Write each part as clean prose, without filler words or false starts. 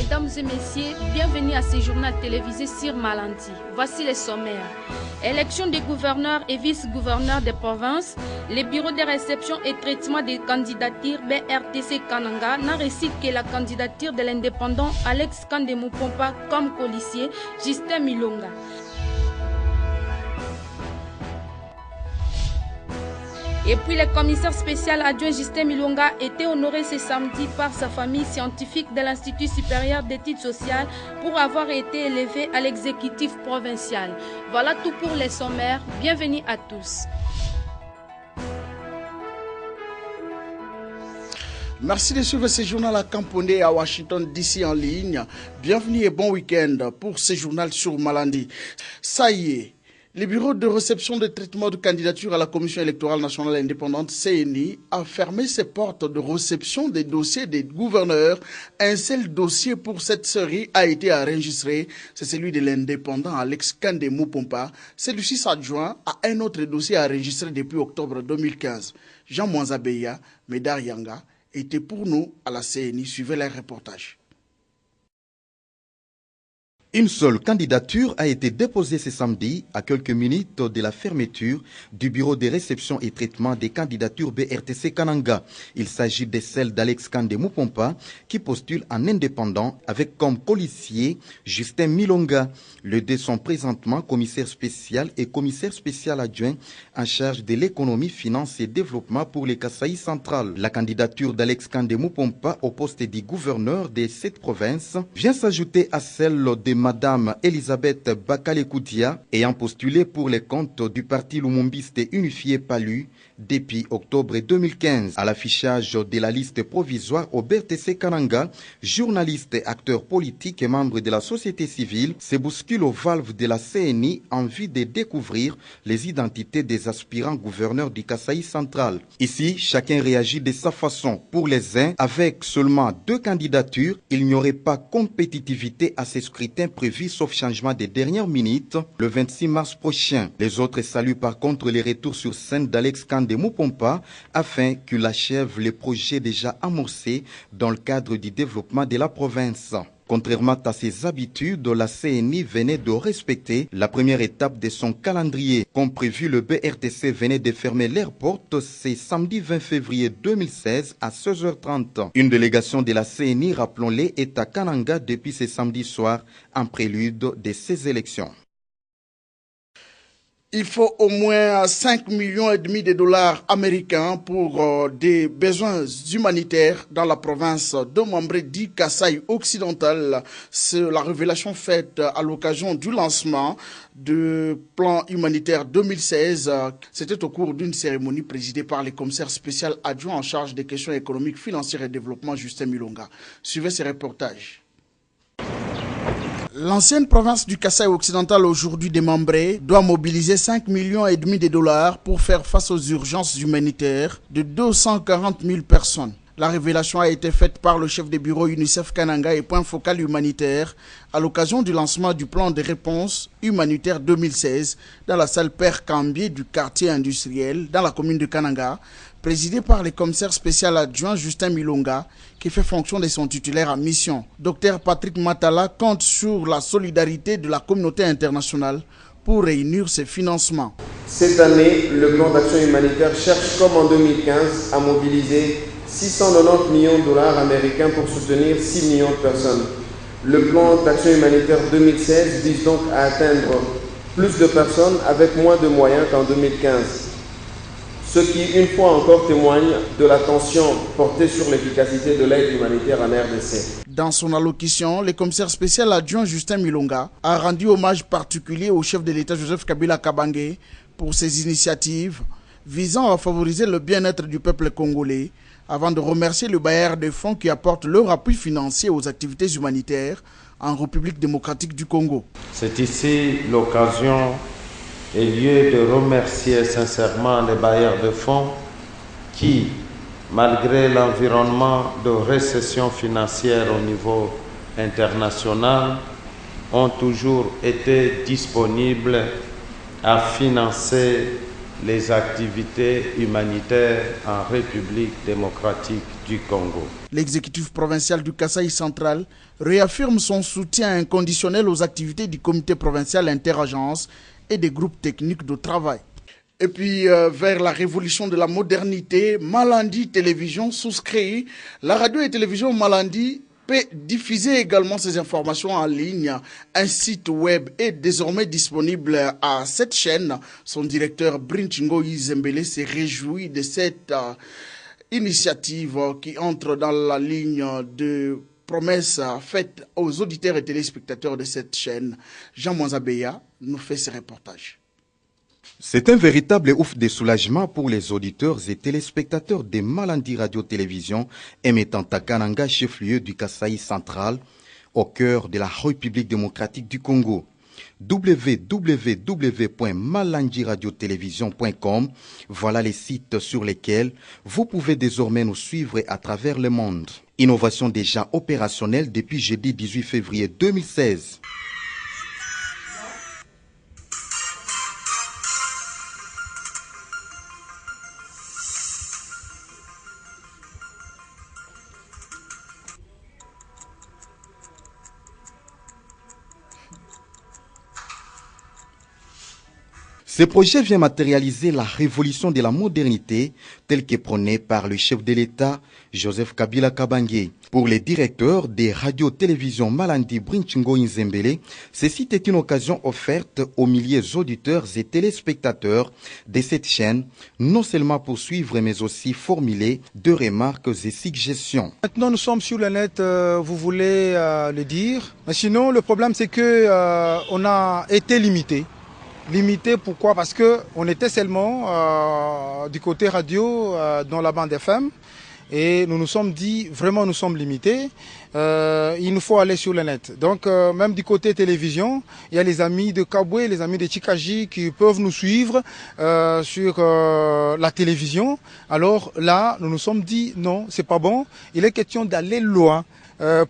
Mesdames et messieurs, bienvenue à ce journal télévisé sur Malandi. Voici les sommaires. Élection des gouverneurs et vice-gouverneurs des provinces. Les bureaux de réception et traitement des candidatures BRTC Kananga n'a reçu que la candidature de l'indépendant Alex Kandemou Pompa comme policier Justin Milonga. Et puis le commissaire spécial adjoint Justin Milonga était honoré ce samedi par sa famille scientifique de l'Institut supérieur d'études sociales pour avoir été élevé à l'exécutif provincial. Voilà tout pour les sommaires. Bienvenue à tous. Merci de suivre ce journal à Camponé à Washington DC en ligne. Bienvenue et bon week-end pour ce journal sur Malandi. Ça y est. Le bureau de réception de traitement de candidature à la Commission électorale nationale indépendante CNI a fermé ses portes de réception des dossiers des gouverneurs. Un seul dossier pour cette série a été enregistré. C'est celui de l'indépendant Alex Kandemou Pompa. Celui-ci s'adjoint à un autre dossier enregistré depuis octobre 2015. Jean Mwanzabeya, Médard Yanga, était pour nous à la CNI. Suivez les reportages. Une seule candidature a été déposée ce samedi à quelques minutes de la fermeture du bureau de réception et traitement des candidatures BRTC Kananga. Il s'agit de celle d'Alex Kandemou Pompa qui postule en indépendant avec comme policier Justin Milonga. Les deux sont présentement commissaire spécial et commissaire spécial adjoint en charge de l'économie, finance et développement pour les Kasaï centrales. La candidature d'Alex Kandemou Pompa au poste de gouverneur de cette province vient s'ajouter à celle de Madame Elisabeth Bakale-Koudia, ayant postulé pour les comptes du parti lumumbiste unifié PALU depuis octobre 2015. À l'affichage de la liste provisoire au BRTC Kananga, journalistes, acteurs politiques et membres de la société civile se bousculent aux valves de la CNI en vue de découvrir les identités des aspirants gouverneurs du Kasaï central. Ici, chacun réagit de sa façon. Pour les uns, avec seulement 2 candidatures, il n'y aurait pas compétitivité à ces scrutins prévus sauf changement des dernières minutes le 26 mars prochain. Les autres saluent par contre les retours sur scène d'Alex Kandemou Pompa afin qu'il achève les projets déjà amorcés dans le cadre du développement de la province. Contrairement à ses habitudes, la CNI venait de respecter la première étape de son calendrier. Comme prévu, le BRTC venait de fermer leurs portes ce samedi 20 février 2016 à 16h30. Une délégation de la CNI, rappelons-le, est à Kananga depuis ce samedi soir en prélude de ces élections. Il faut au moins 5,5 millions de dollars américains pour des besoins humanitaires dans la province de Mambré dit Kasaï occidental. C'est la révélation faite à l'occasion du lancement du plan humanitaire 2016. C'était au cours d'une cérémonie présidée par le commissaire spécial adjoint en charge des questions économiques, financières et développement, Justin Milonga. Suivez ces reportages. L'ancienne province du Kasaï occidental, aujourd'hui démembrée, doit mobiliser 5,5 millions de dollars pour faire face aux urgences humanitaires de 240 000 personnes. La révélation a été faite par le chef de bureau UNICEF Kananga et point focal humanitaire à l'occasion du lancement du plan de réponse humanitaire 2016 dans la salle Père Cambier du quartier industriel dans la commune de Kananga, présidé par le commissaire spécial adjoint Justin Milonga, qui fait fonction de son titulaire en mission. Dr Patrick Matala compte sur la solidarité de la communauté internationale pour réunir ses financements. Cette année, le plan d'action humanitaire cherche, comme en 2015, à mobiliser 690 millions de dollars américains pour soutenir 6 millions de personnes. Le plan d'action humanitaire 2016 vise donc à atteindre plus de personnes avec moins de moyens qu'en 2015. Ce qui, une fois encore, témoigne de l'attention portée sur l'efficacité de l'aide humanitaire en RDC. Dans son allocution, le commissaire spécial adjoint Justin Milonga a rendu hommage particulier au chef de l'État Joseph Kabila Kabange pour ses initiatives visant à favoriser le bien-être du peuple congolais, avant de remercier le bailleur de fonds qui apporte leur appui financier aux activités humanitaires en République démocratique du Congo. C'est ici l'occasion et lieu de remercier sincèrement les bailleurs de fonds qui, malgré l'environnement de récession financière au niveau international, ont toujours été disponibles à financer les activités humanitaires en République démocratique du Congo. L'exécutif provincial du Kasaï central réaffirme son soutien inconditionnel aux activités du comité provincial interagence et des groupes techniques de travail. Et puis, vers la révolution de la modernité, Malandi Télévision souscrit. La radio et télévision Malandi peut diffuser également ces informations en ligne. Un site web est désormais disponible à cette chaîne. Son directeur Brinchingo Izembele s'est réjoui de cette initiative qui entre dans la ligne de promesses faites aux auditeurs et téléspectateurs de cette chaîne. Jean Mwanzabeya nous fait ce reportage. C'est un véritable ouf de soulagement pour les auditeurs et téléspectateurs de Malandi Radio-Télévision émettant à Kananga, chef-lieu du Kasaï central, au cœur de la République démocratique du Congo. www.malandiradiotelevision.com, voilà les sites sur lesquels vous pouvez désormais nous suivre à travers le monde. Innovation déjà opérationnelle depuis jeudi 18 février 2016. Ce projet vient matérialiser la révolution de la modernité telle que prônée par le chef de l'État, Joseph Kabila Kabange. Pour les directeurs des radios-télévisions Malandi Brinchingo Nzembele, ce site est une occasion offerte aux milliers d'auditeurs et téléspectateurs de cette chaîne, non seulement pour suivre mais aussi formuler de remarques et suggestions. Maintenant nous sommes sur le net, vous voulez le dire. Mais sinon le problème c'est que on a été limité. Limité pourquoi? Parce qu'on était seulement du côté radio dans la bande FM et nous nous sommes dit vraiment nous sommes limités, il nous faut aller sur le net. Donc même du côté télévision, il y a les amis de Kabwe, les amis de Chikaji qui peuvent nous suivre sur la télévision. Alors là nous nous sommes dit non, c'est pas bon, il est question d'aller loin.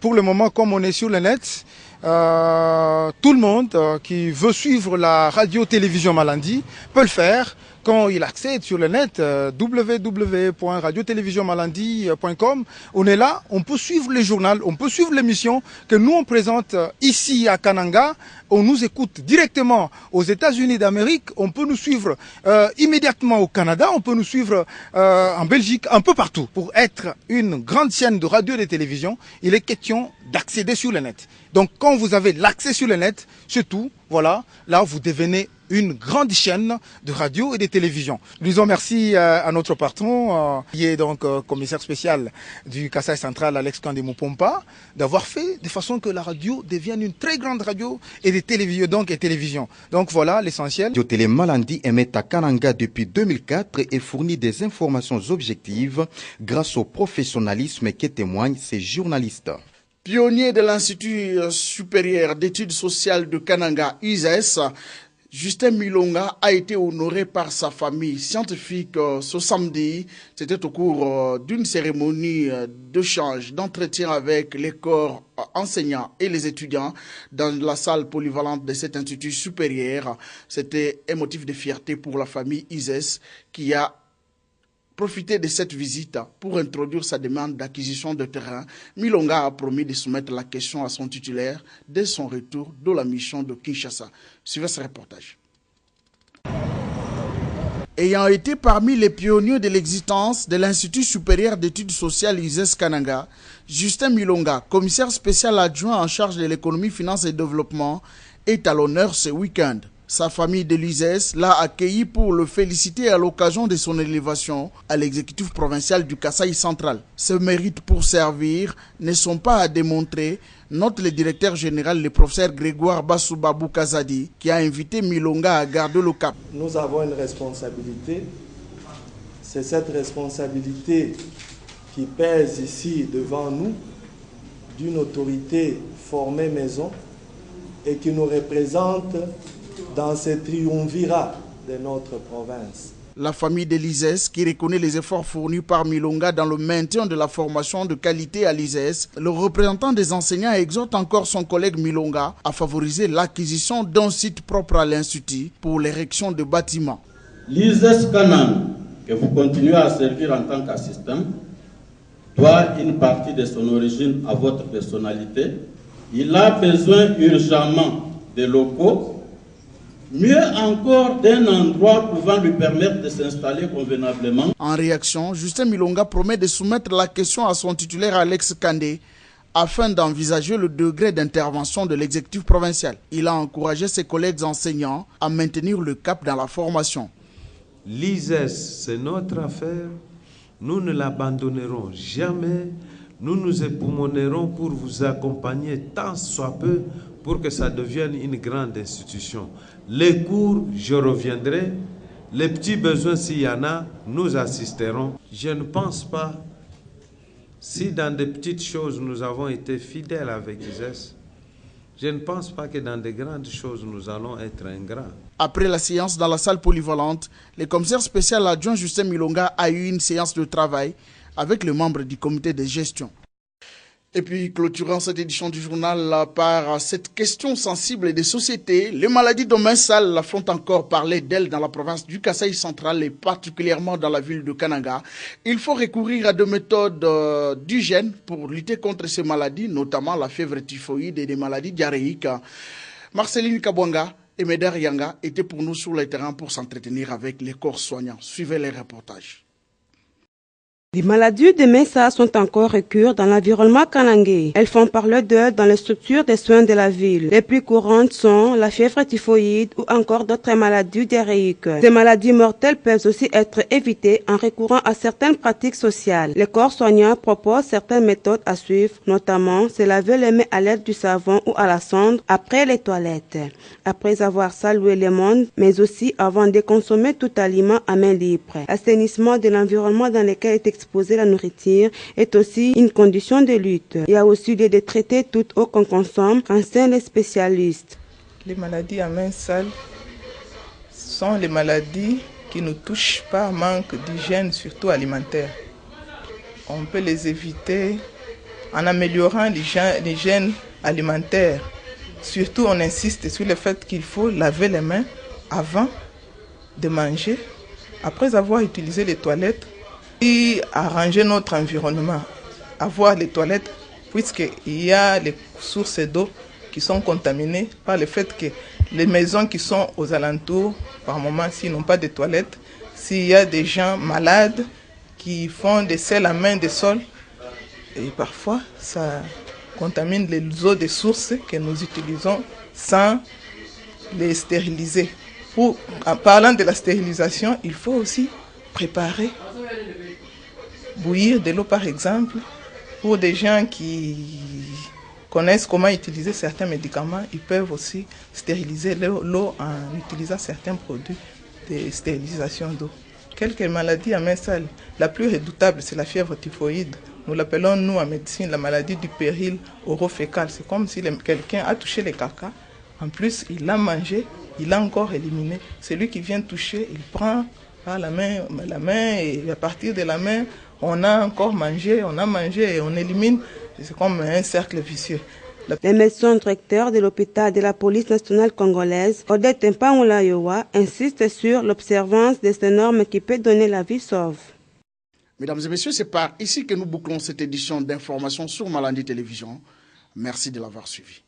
Pour le moment comme on est sur le net, tout le monde qui veut suivre la radio-télévision Malandi peut le faire quand il accède sur le net www.radiotélévisionmalandi.com. On est là, on peut suivre le journal, on peut suivre l'émission que nous on présente ici à Kananga. On nous écoute directement aux États-Unis d'Amérique, on peut nous suivre immédiatement au Canada, on peut nous suivre en Belgique, un peu partout. Pour être une grande chaîne de radio et de télévision, il est question d'accéder sur le net. Donc quand vous avez l'accès sur le net, c'est tout, voilà, là vous devenez une grande chaîne de radio et de télévision. Nous disons merci à notre patron, qui est donc commissaire spécial du Kasaï central, Alex Kandemou-Pompa, d'avoir fait de façon que la radio devienne une très grande radio et de télévision. Donc voilà l'essentiel. Radio Télé Malandi émet à Kananga depuis 2004 et fournit des informations objectives grâce au professionnalisme que témoignent ces journalistes. Pionnier de l'Institut supérieur d'études sociales de Kananga, ISES, Justin Milonga a été honoré par sa famille scientifique ce samedi. C'était au cours d'une cérémonie d'échange, d'entretien avec les corps enseignants et les étudiants dans la salle polyvalente de cet institut supérieur. C'était un motif de fierté pour la famille ISES qui a profité de cette visite pour introduire sa demande d'acquisition de terrain. Milonga a promis de soumettre la question à son titulaire dès son retour de la mission de Kinshasa. Suivez ce reportage. Ayant été parmi les pionniers de l'existence de l'Institut supérieur d'études sociales ISES Kananga, Justin Milonga, commissaire spécial adjoint en charge de l'économie, finance et développement, est à l'honneur ce week-end. Sa famille de l'ISES l'a accueilli pour le féliciter à l'occasion de son élévation à l'exécutif provincial du Kasaï central. Ses mérites pour servir ne sont pas à démontrer, note le directeur général, le professeur Grégoire Bassou-Babou Kazadi, qui a invité Milonga à garder le cap. Nous avons une responsabilité. C'est cette responsabilité qui pèse ici devant nous, d'une autorité formée maison et qui nous représente dans ce triumvirat de notre province. La famille de l'ISES, qui reconnaît les efforts fournis par Milonga dans le maintien de la formation de qualité à l'ISES, le représentant des enseignants exhorte encore son collègue Milonga à favoriser l'acquisition d'un site propre à l'Institut pour l'érection de bâtiments. L'ISES Canan, que vous continuez à servir en tant qu'assistant, doit une partie de son origine à votre personnalité. Il a besoin urgemment de locaux, mieux encore d'un endroit pouvant lui permettre de s'installer convenablement. En réaction, Justin Milonga promet de soumettre la question à son titulaire Alex Kandé afin d'envisager le degré d'intervention de l'exécutif provincial. Il a encouragé ses collègues enseignants à maintenir le cap dans la formation. L'ISES, c'est notre affaire. Nous ne l'abandonnerons jamais. Nous nous époumonerons pour vous accompagner tant soit peu pour que ça devienne une grande institution. Les cours, je reviendrai. Les petits besoins, s'il y en a, nous assisterons. Je ne pense pas, si dans des petites choses nous avons été fidèles avec ISES, je ne pense pas que dans de grandes choses nous allons être ingrats. Après la séance dans la salle polyvalente, le commissaire spécial adjoint Justin Milonga a eu une séance de travail avec les membres du comité de gestion. Et puis, clôturant cette édition du journal par cette question sensible des sociétés, les maladies de main sale font encore parler d'elles dans la province du Kasaï central et particulièrement dans la ville de Kananga. Il faut recourir à des méthodes d'hygiène pour lutter contre ces maladies, notamment la fièvre typhoïde et des maladies diarrhéiques. Marceline Kabwanga et Médard Yanga étaient pour nous sur le terrain pour s'entretenir avec les corps soignants. Suivez les reportages. Les maladies de Mesa sont encore récurrentes dans l'environnement kanangais. Elles font parler d'eux dans les structures des soins de la ville. Les plus courantes sont la fièvre typhoïde ou encore d'autres maladies diarrhéiques. Ces maladies mortelles peuvent aussi être évitées en recourant à certaines pratiques sociales. Les corps soignants proposent certaines méthodes à suivre, notamment se laver les mains à l'aide du savon ou à la sonde après les toilettes, après avoir salué le monde, mais aussi avant de consommer tout aliment à main libre. L'assainissement de l'environnement dans lequel est exposer la nourriture est aussi une condition de lutte. Il y a aussi lieu de traiter toute eau qu'on consomme, renseignent les spécialistes. Les maladies à main sale sont les maladies qui nous touchent par manque d'hygiène, surtout alimentaire. On peut les éviter en améliorant l'hygiène alimentaire. Surtout, on insiste sur le fait qu'il faut laver les mains avant de manger, après avoir utilisé les toilettes, et arranger notre environnement, avoir les toilettes, puisqu'il y a les sources d'eau qui sont contaminées par le fait que les maisons qui sont aux alentours, par moment, s'ils n'ont pas de toilettes, s'il y a des gens malades qui font des sels à main des sols, et parfois ça contamine les eaux des sources que nous utilisons sans les stériliser. En parlant de la stérilisation, il faut aussi préparer, bouillir de l'eau par exemple, pour des gens qui connaissent comment utiliser certains médicaments, ils peuvent aussi stériliser l'eau en utilisant certains produits de stérilisation d'eau. Quelques maladies à main sale, la plus redoutable c'est la fièvre typhoïde. Nous l'appelons nous en médecine la maladie du péril orofécal. C'est comme si quelqu'un a touché les caca, en plus il l'a mangé, il l'a encore éliminé. Celui qui vient toucher, il prend par la main et à partir de la main, on a encore mangé, on a mangé et on élimine. C'est comme un cercle vicieux. Le médecin directeur de l'hôpital de la police nationale congolaise, Odette Mpangoulayowa, insiste sur l'observance de ces normes qui peut donner la vie sauve. Mesdames et messieurs, c'est par ici que nous bouclons cette édition d'information sur Malandi Télévision. Merci de l'avoir suivi.